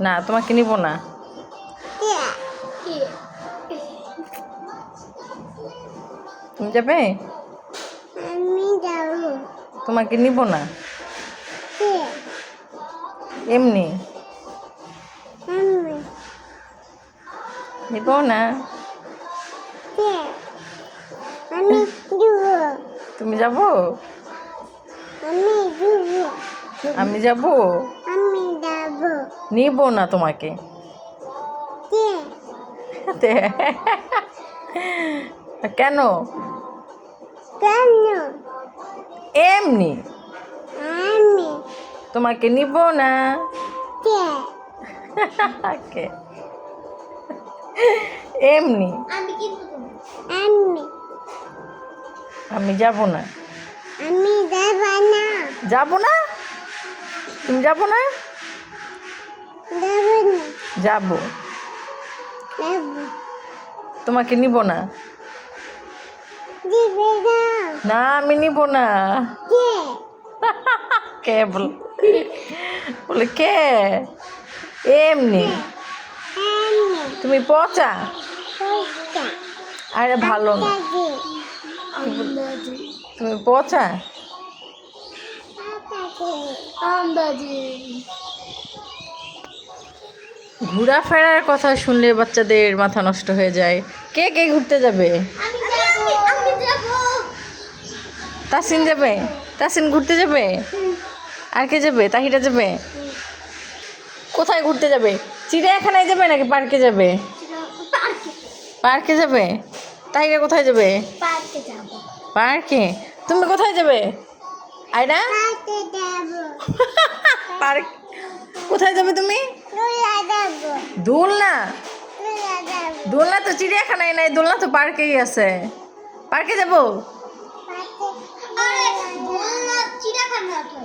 না, তোমাকে নিব না। তুমি যাবে? আমি যাব। তোমাকে নিব না এমনি। আমি নিব না। আমি যাব। তুমি যাব? আমি যাব। আমি যাব? আমি যাব। নিব না তোমাকে। কেন? কেন? এমনি। আমি তোমাকে নিব না। কে? এমনি। আমি আমি যাব না। আমি যাব না। যাব না? তুমি যাব না? যাব না। যাব। যাব। তোমাকে নিব না। দিবে না। না, আমি নিব না। কে? কে বলে কে? এমনি। আমি তুমি পচা। পয়সা। আরে ভালো না। তুমি পচা। ঘোরাফেরার কথা শুনলে বাচ্চাদের মাথা নষ্ট হয়ে যায়। কে কে ঘুরতে যাবে? তাসিন যাবে? তাসিন ঘুরতে যাবে? আর কে যাবে? তাহিরা যাবে? কোথায় ঘুরতে যাবে? চিড়িয়াখানায় যাবে নাকি পার্কে যাবে? পার্কে যাবে। তাহিরা কোথায় যাবে? পার্কে যাব। পার্কে। তুমি কোথায় যাবে? আয়রা? পার্কে যাব। পার্ক। কোথায় যাবে তুমি? লুলা যাব। দোলনা। লুলা যাব। দোলনা তো চিড়িয়াখানায় নাই, দোলনা তো পার্কেই আছে। পার্কে যাব? আরে দোলনা চিড়িয়াখানা তো।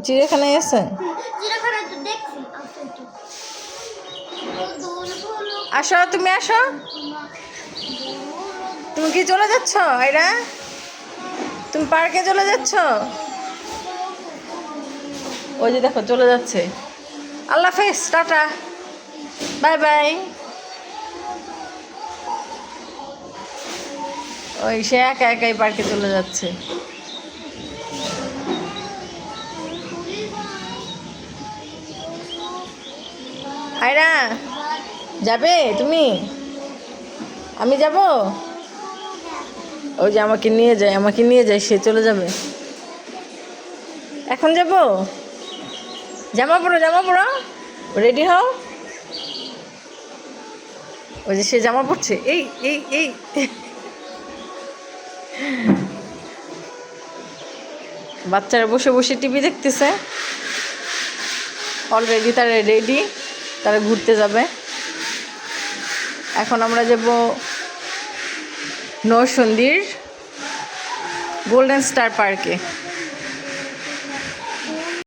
চিড়িয়াখানায় আছে। চিড়িয়াখানা তো দেখছি আছে তো। আসো, তুমি আসো। তুমি কি চলে যাচ্ছ আয়রা? তুমি পার্কে চলে যাচ্ছ? ওই যে দেখো চলে যাচ্ছে। আল্লাহ হাফেজ, টাটা, বাই বাই। ওই সে একা একাই পার্কে চলে যাচ্ছে। আয়রা যাবে তুমি? আমি যাব? ওই যে আমাকে নিয়ে যায়, আমাকে নিয়ে যায়, সে চলে যাবে। এখন যাব? জামা পড়ো, জামা পড়ো, রেডি হও। ওই যে সে জামা পড়ছে, এই এই এই। বাচ্চারা বসে বসে টিভি দেখতেছে। অলরেডি তারা রেডি, তারা ঘুরতে যাবে। এখন আমরা যাব নরসিংদীর গোল্ডেন স্টার পার্কে।